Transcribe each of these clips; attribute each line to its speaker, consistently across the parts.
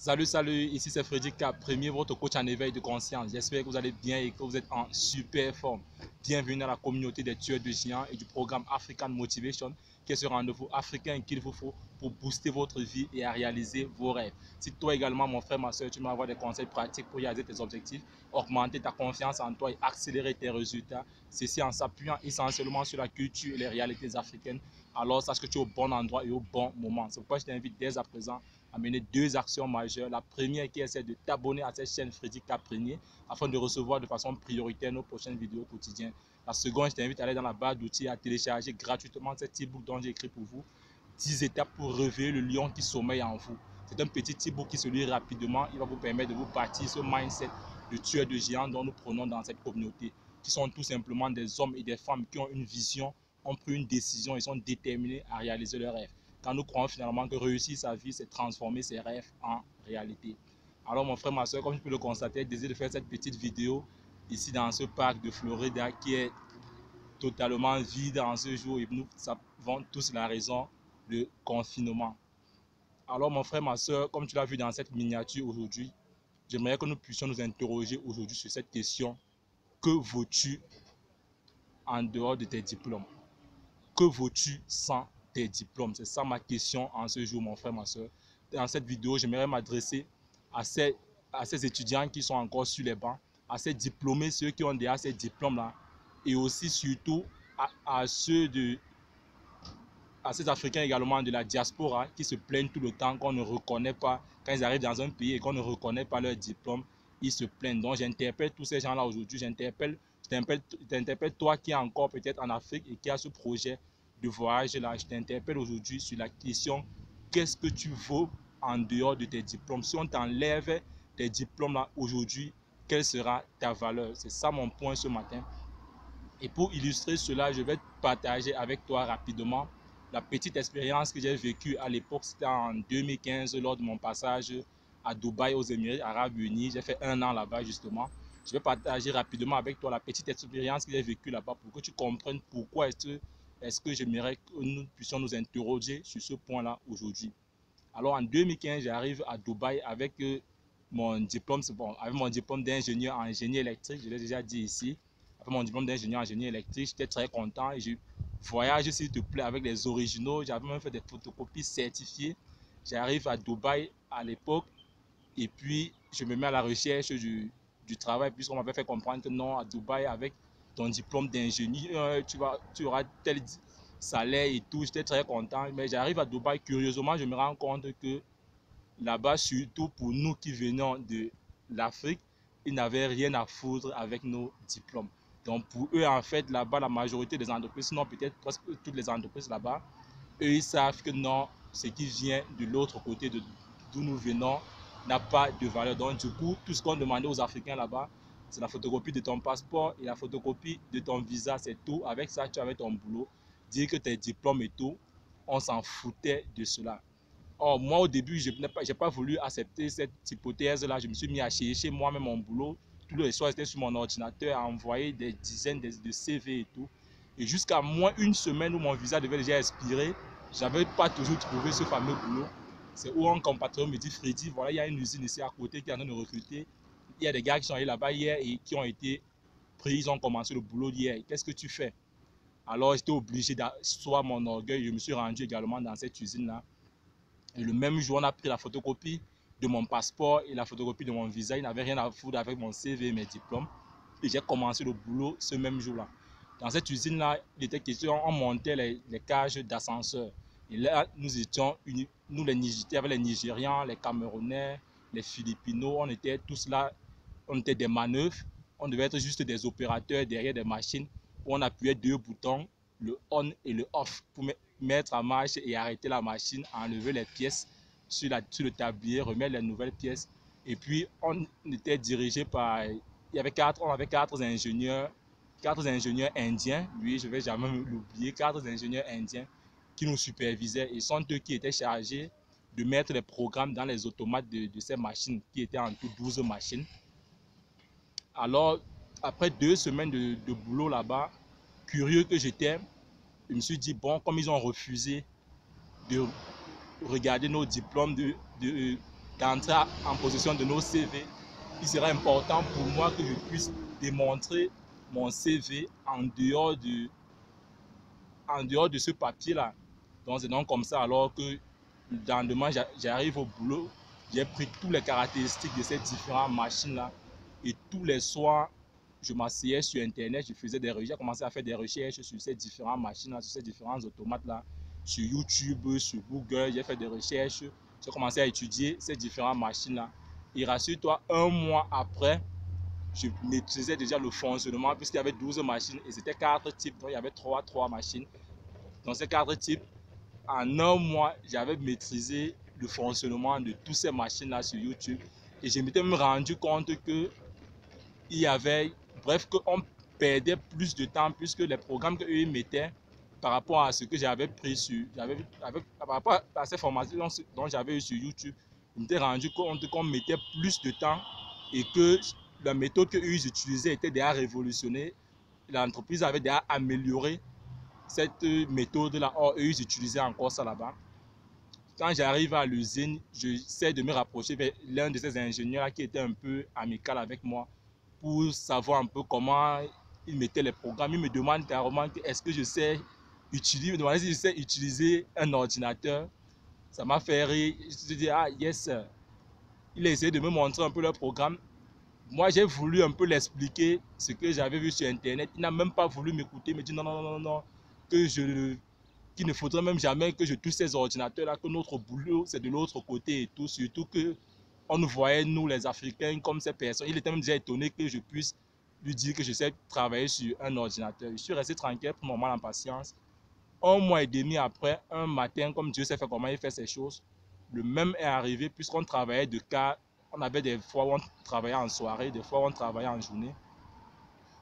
Speaker 1: Salut, salut, ici c'est Frédéric Cap, premier votre coach en éveil de conscience. J'espère que vous allez bien et que vous êtes en super forme. Bienvenue à la communauté des tueurs de géants et du programme African Motivation, qui est ce rendez-vous africain qu'il vous faut pour booster votre vie et à réaliser vos rêves. Si toi également, mon frère, ma soeur, tu veux avoir des conseils pratiques pour réaliser tes objectifs, augmenter ta confiance en toi et accélérer tes résultats, ceci en s'appuyant essentiellement sur la culture et les réalités africaines, alors sache que tu es au bon endroit et au bon moment. C'est pourquoi je t'invite dès à présent à mener deux actions majeures. La première qui est de t'abonner à cette chaîne Frédéric Caprenier afin de recevoir de façon prioritaire nos prochaines vidéos quotidiennes. La seconde, je t'invite à aller dans la barre d'outils à télécharger gratuitement cet e-book dont j'ai écrit pour vous 10 étapes pour réveiller le lion qui sommeille en vous. C'est un petit e-book qui se lit rapidement. Il va vous permettre de vous bâtir ce mindset de tueur de géants dont nous prenons dans cette communauté, qui sont tout simplement des hommes et des femmes qui ont une vision, ont pris une décision et sont déterminés à réaliser leurs rêves. Quand nous croyons finalement que réussir sa vie, c'est transformer ses rêves en réalité. Alors mon frère, ma soeur, comme tu peux le constater, j'ai décidé de faire cette petite vidéo ici dans ce parc de Florida qui est totalement vide en ce jour et nous savons tous la raison, le confinement. Alors mon frère, ma soeur, comme tu l'as vu dans cette miniature aujourd'hui, j'aimerais que nous puissions nous interroger aujourd'hui sur cette question. Que vaux-tu en dehors de tes diplômes? Que vaux-tu sans tes diplômes? C'est ça ma question en ce jour, mon frère, ma soeur. Dans cette vidéo, j'aimerais m'adresser à ces étudiants qui sont encore sur les bancs, à ces diplômés, ceux qui ont déjà ces diplômes-là, et aussi surtout à ces Africains également de la diaspora qui se plaignent tout le temps qu'on ne reconnaît pas, quand ils arrivent dans un pays et qu'on ne reconnaît pas leur diplôme, ils se plaignent. Donc j'interpelle tous ces gens-là aujourd'hui, j'interpelle toi qui es encore peut-être en Afrique et qui a ce projet de voyage là, je t'interpelle aujourd'hui sur la question, qu'est-ce que tu vaux en dehors de tes diplômes? Si on t'enlève tes diplômes là aujourd'hui, quelle sera ta valeur? C'est ça mon point ce matin. Et pour illustrer cela, je vais partager avec toi rapidement la petite expérience que j'ai vécue à l'époque. C'était en 2015 lors de mon passage à Dubaï aux Émirats Arabes Unis. J'ai fait 1 an là-bas justement. Je vais partager rapidement avec toi la petite expérience que j'ai vécue là-bas pour que tu comprennes pourquoi est-ce que j'aimerais que nous puissions nous interroger sur ce point-là aujourd'hui. Alors en 2015, j'arrive à Dubaï avec mon diplôme, avec mon diplôme d'ingénieur en génie électrique, je l'ai déjà dit ici. Avec mon diplôme d'ingénieur en génie électrique, j'étais très content et je voyage s'il te plaît avec les originaux. J'avais même fait des photocopies certifiées. J'arrive à Dubaï à l'époque et puis je me mets à la recherche du travail puisqu'on m'avait fait comprendre que non, à Dubaï avec ton diplôme d'ingénieur, tu auras tel salaire et tout. J'étais très content, mais j'arrive à Dubaï, curieusement, je me rends compte que là-bas, surtout pour nous qui venons de l'Afrique, ils n'avaient rien à foutre avec nos diplômes. Donc pour eux, en fait, là-bas, la majorité des entreprises, sinon peut-être presque toutes les entreprises là-bas, eux, ils savent que non, ce qui vient de l'autre côté d'où nous venons n'a pas de valeur. Donc du coup, tout ce qu'on demandait aux Africains là-bas, c'est la photocopie de ton passeport et la photocopie de ton visa, c'est tout. Avec ça, tu avais ton boulot. Dire que tes diplômes et tout, on s'en foutait de cela. Or, moi, au début, je n'ai pas voulu accepter cette hypothèse-là. Je me suis mis à chercher moi-même mon boulot. Tous les soirs, j'étais sur mon ordinateur à envoyer des dizaines de CV et tout. Et jusqu'à moins une semaine où mon visa devait déjà expirer, je n'avais pas toujours trouvé ce fameux boulot. C'est où un compatriote me dit, Freddy, voilà, il y a une usine ici à côté qui est en train de recruter. Il y a des gars qui sont allés là-bas hier et qui ont été pris, ils ont commencé le boulot hier. Qu'est-ce que tu fais? Alors, j'étais obligé d'asseoir mon orgueil. Je me suis rendu également dans cette usine-là. Et le même jour, on a pris la photocopie de mon passeport et la photocopie de mon visa. Il n'avait rien à foutre avec mon CV et mes diplômes. Et j'ai commencé le boulot ce même jour-là. Dans cette usine-là, il était question, on montait les cages d'ascenseur. Et là, nous étions unis, nous les Nigérians, les Camerounais, les Philippinos, on était tous là, on était des manœuvres. On devait être juste des opérateurs derrière des machines où on appuyait 2 boutons, le on et le off, pour mettre en marche et arrêter la machine, enlever les pièces sur le tablier, remettre les nouvelles pièces. Et puis on était dirigé par, on avait 4 ingénieurs, 4 ingénieurs indiens, lui je ne vais jamais l'oublier, 4 ingénieurs indiens qui nous supervisaient et sont eux qui étaient chargés de mettre les programmes dans les automates de ces machines, qui étaient en tout 12 machines. Alors, après 2 semaines de boulot là-bas, curieux que j'étais, je me suis dit, bon, comme ils ont refusé de regarder nos diplômes, d'entrer en possession de nos CV, il serait important pour moi que je puisse démontrer mon CV en dehors de ce papier-là. Donc c'est donc comme ça alors que dans demain j'arrive au boulot, j'ai pris toutes les caractéristiques de ces différentes machines-là et tous les soirs, je m'asseyais sur Internet, je faisais des recherches, j'ai commencé à faire des recherches sur ces différentes machines-là, sur ces différents automates-là, sur YouTube, sur Google, j'ai fait des recherches, j'ai commencé à étudier ces différentes machines-là. Et rassure-toi, un mois après, je maîtrisais déjà le fonctionnement puisqu'il y avait 12 machines et c'était 4 types, donc il y avait 3 machines. Dans ces 4 types, en un mois, j'avais maîtrisé le fonctionnement de toutes ces machines-là sur YouTube. Et je m'étais même rendu compte que il y avait, bref, qu'on perdait plus de temps puisque les programmes qu'eux mettaient par rapport à ce que j'avais pris sur, par rapport à ces formations dont j'avais eu sur YouTube, je m'étais rendu compte qu'on mettait plus de temps et que la méthode qu'eux utilisaient était déjà révolutionnée. L'entreprise avait déjà amélioré cette méthode-là. Or, eux, ils utilisaient encore ça là-bas. Quand j'arrive à l'usine, j'essaie de me rapprocher vers l'un de ces ingénieurs qui était un peu amical avec moi pour savoir un peu comment il mettait les programmes. Il me demande carrément est-ce que je sais utiliser, il me demandait si je sais utiliser un ordinateur. Ça m'a fait rire. Je me suis dit, ah yes. Il a essayé de me montrer un peu le programme. Moi, j'ai voulu un peu l'expliquer ce que j'avais vu sur Internet. Il n'a même pas voulu m'écouter. Il me dit non, non, non, non, non, qu'il ne faudrait même jamais que je touche ces ordinateurs-là, que notre boulot, c'est de l'autre côté et tout. Surtout qu'on nous voyait, nous, les Africains, comme ces personnes. Il était même déjà étonné que je puisse lui dire que je sais travailler sur un ordinateur. Je suis resté tranquille, pour mon mal en patience. Un mois et demi après, un matin, comme Dieu sait faire comment il fait ces choses, le même est arrivé puisqu'on travaillait de cas. On avait des fois où on travaillait en soirée, des fois où on travaillait en journée.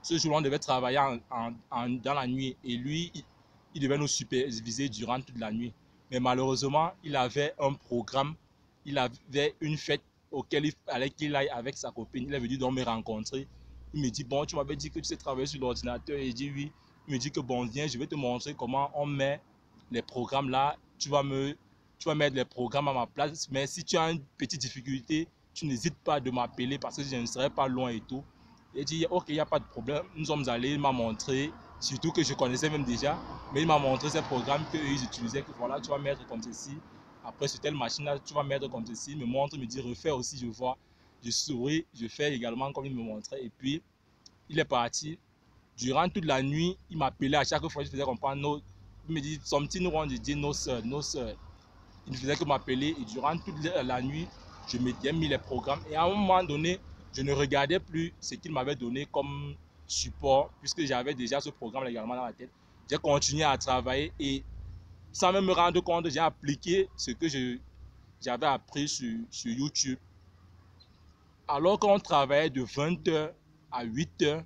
Speaker 1: Ce jour-là, on devait travailler dans la nuit et lui, il devait nous superviser durant toute la nuit. Mais malheureusement, il avait un programme, il avait une fête auquel il fallait qu'il aille avec sa copine. Il est venu donc me rencontrer. Il me dit, bon, tu m'avais dit que tu sais travailler sur l'ordinateur. Et il dit oui. Il me dit que bon, viens, je vais te montrer comment on met les programmes là. Tu vas mettre les programmes à ma place. Mais si tu as une petite difficulté, tu n'hésites pas de m'appeler parce que je ne serai pas loin et tout. Il dit, ok, il n'y a pas de problème. Nous sommes allés, il m'a montré, surtout que je connaissais même déjà, mais il m'a montré ces programmes qu'ils utilisaient, que voilà, tu vas mettre comme ceci. Après, sur telle machine-là, tu vas mettre comme ceci. Il me montre, il me dit, refais aussi, je vois. Je souris, je fais également comme il me montrait. Et puis, il est parti. Durant toute la nuit, il m'appelait à chaque fois, je faisais comprendre, no, il me dit, something wrong, je dis, no sir, no sir. Il ne faisait que m'appeler et durant toute la nuit, je m'étais mis les programmes. Et à un moment donné, je ne regardais plus ce qu'il m'avait donné comme support puisque j'avais déjà ce programme également dans la tête. J'ai continué à travailler et sans même me rendre compte, j'ai appliqué ce que j'avais appris sur YouTube. Alors qu'on travaillait de 20h à 8h,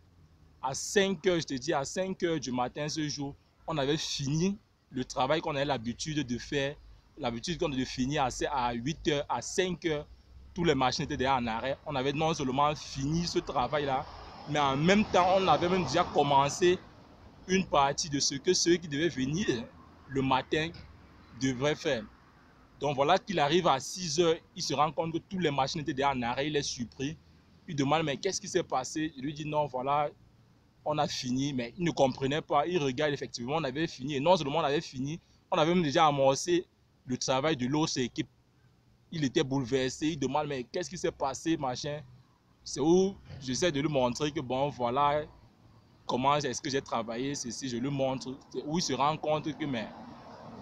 Speaker 1: à 5h, je te dis à 5h du matin ce jour, on avait fini le travail qu'on avait l'habitude de faire, l'habitude qu'on a de finir à 8h, à 5h, toutes les machines étaient déjà en arrêt. On avait non seulement fini ce travail-là, mais en même temps, on avait même déjà commencé une partie de ce que ceux qui devaient venir le matin devraient faire. Donc voilà qu'il arrive à 6h, il se rend compte que toutes les machines étaient déjà en arrêt, il est surpris. Il demande, mais qu'est-ce qui s'est passé? Je lui dis, non, voilà, on a fini, mais il ne comprenait pas. Il regarde, effectivement, on avait fini. Et non seulement on avait fini, on avait même déjà amorcé le travail de l'autre équipe. Il était bouleversé, il demande, mais qu'est-ce qui s'est passé, machin. C'est où j'essaie de lui montrer que, bon, voilà, comment est-ce que j'ai travaillé, ceci, je lui montre. C'est où il se rend compte que, mais,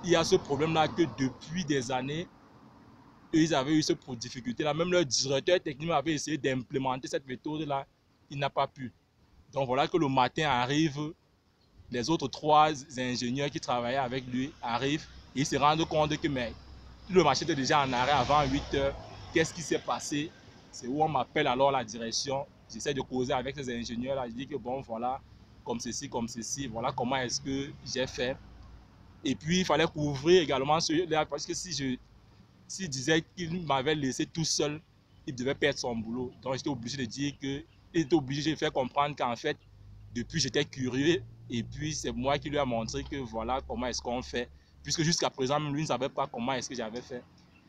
Speaker 1: il y a ce problème-là que depuis des années, eux, ils avaient eu cette difficulté-là. Même leur directeur technique avait essayé d'implémenter cette méthode-là. Il n'a pas pu. Donc voilà que le matin arrive, les autres 3 ingénieurs qui travaillaient avec lui arrivent et ils se rendent compte que mais, le marché était déjà en arrêt avant 8h. Qu'est-ce qui s'est passé? C'est où on m'appelle alors la direction. J'essaie de causer avec ces ingénieurs-là. Je dis que bon, voilà, comme ceci, voilà comment est-ce que j'ai fait. Et puis, il fallait couvrir également celui-là parce que s'il disait qu'il m'avait laissé tout seul, il devait perdre son boulot. Donc, j'étais obligé de dire que, il était obligé de faire comprendre qu'en fait, depuis, j'étais curieux et puis c'est moi qui lui ai montré que voilà comment est-ce qu'on fait. Puisque jusqu'à présent, lui ne savait pas comment est-ce que j'avais fait.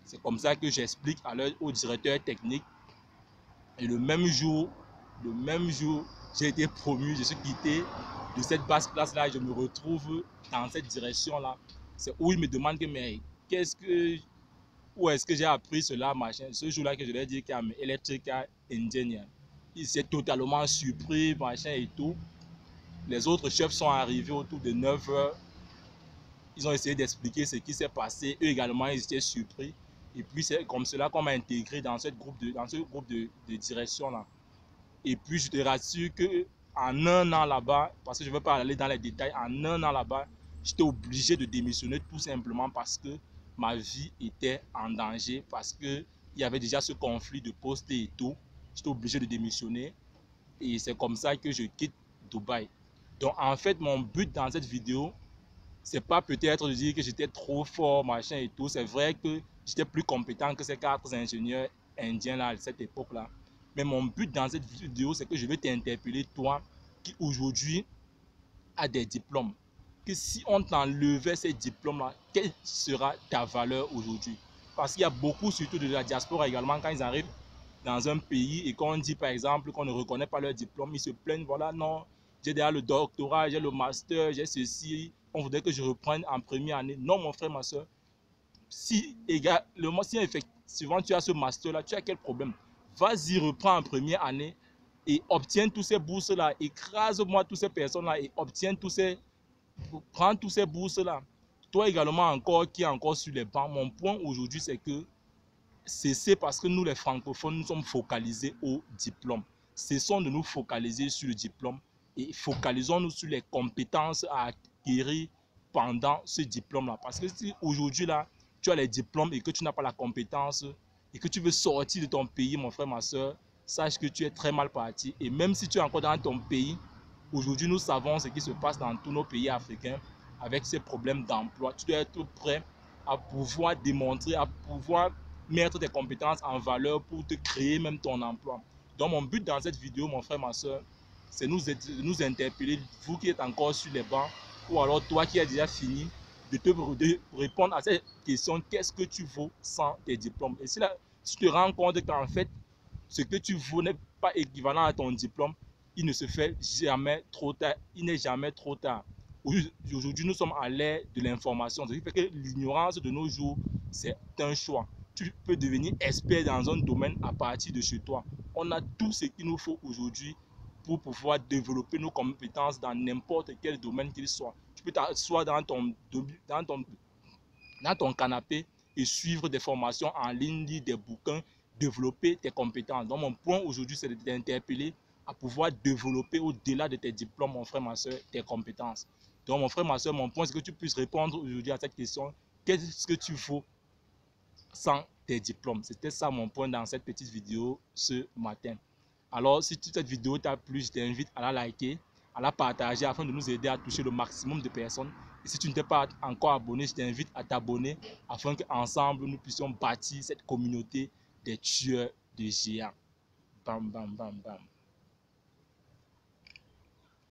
Speaker 1: C'est comme ça que j'explique au directeur technique. Et le même jour, j'ai été promu, je suis quitté de cette basse place-là, je me retrouve dans cette direction-là. C'est où il me demande que, mais où est-ce que j'ai appris cela, machin. Ce jour-là que je lui ai dit qu'il y a un electrical engineer. Il s'est totalement surpris, machin et tout. Les autres chefs sont arrivés autour de 9 heures. Ils ont essayé d'expliquer ce qui s'est passé. Eux également, ils étaient surpris. Et puis, c'est comme cela qu'on m'a intégré dans ce groupe de direction-là. Et puis, je te rassure qu'en un an là-bas, parce que je ne veux pas aller dans les détails, en un an là-bas, j'étais obligé de démissionner tout simplement parce que ma vie était en danger, parce qu'il y avait déjà ce conflit de poste et tout. J'étais obligé de démissionner et c'est comme ça que je quitte Dubaï. Donc, en fait, mon but dans cette vidéo, c'est pas peut-être de dire que j'étais trop fort, machin et tout. C'est vrai que j'étais plus compétent que ces 4 ingénieurs indiens là à cette époque-là. Mais mon but dans cette vidéo, c'est que je vais t'interpeller, toi, qui aujourd'hui a des diplômes. Que si on t'enlevait ces diplômes-là, quelle sera ta valeur aujourd'hui? Parce qu'il y a beaucoup, surtout de la diaspora également, quand ils arrivent dans un pays et qu'on dit par exemple qu'on ne reconnaît pas leur diplôme, ils se plaignent, voilà, non, j'ai déjà le doctorat, j'ai le master, j'ai ceci, on voudrait que je reprenne en première année. Non, mon frère, ma soeur, si effectivement tu as ce master-là, tu as quel problème? Vas-y, reprends en première année et obtiens tous ces bourses-là. Écrase-moi toutes ces personnes-là et prends tous ces bourses-là. Toi également encore qui est encore sur les bancs, mon point aujourd'hui c'est que c'est parce que nous les francophones, nous sommes focalisés au diplôme. Cessons de nous focaliser sur le diplôme et focalisons-nous sur les compétences à acquérir pendant ce diplôme-là. Parce que si aujourd'hui là, tu as les diplômes et que tu n'as pas la compétence et que tu veux sortir de ton pays, mon frère, ma soeur, sache que tu es très mal parti. Et même si tu es encore dans ton pays, aujourd'hui nous savons ce qui se passe dans tous nos pays africains avec ces problèmes d'emploi. Tu dois être prêt à pouvoir démontrer, à pouvoir mettre tes compétences en valeur pour te créer même ton emploi. Donc mon but dans cette vidéo, mon frère, ma soeur, c'est nous interpeller, vous qui êtes encore sur les bancs, ou alors toi qui as déjà fini, de répondre à cette question, qu'est-ce que tu vaux sans tes diplômes? Et si tu te rends compte qu'en fait, ce que tu vaux n'est pas équivalent à ton diplôme, il ne se fait jamais trop tard, il n'est jamais trop tard. Aujourd'hui, nous sommes à l'ère de l'information, ce qui fait que l'ignorance de nos jours, c'est un choix. Tu peux devenir expert dans un domaine à partir de chez toi. On a tout ce qu'il nous faut aujourd'hui pour pouvoir développer nos compétences dans n'importe quel domaine qu'il soit. Tu peux t'asseoir dans ton canapé et suivre des formations en ligne, lire des bouquins, développer tes compétences. Donc mon point aujourd'hui, c'est de t'interpeller à pouvoir développer au-delà de tes diplômes, mon frère, ma soeur, tes compétences. Donc mon frère, ma soeur, mon point, c'est que tu puisses répondre aujourd'hui à cette question. Qu'est-ce que tu vaux sans tes diplômes? C'était ça mon point dans cette petite vidéo ce matin. Alors, si cette vidéo t'a plu, je t'invite à la liker, à la partager afin de nous aider à toucher le maximum de personnes. Et si tu ne t'es pas encore abonné, je t'invite à t'abonner afin qu'ensemble, nous puissions bâtir cette communauté des tueurs de géants. Bam, bam, bam, bam.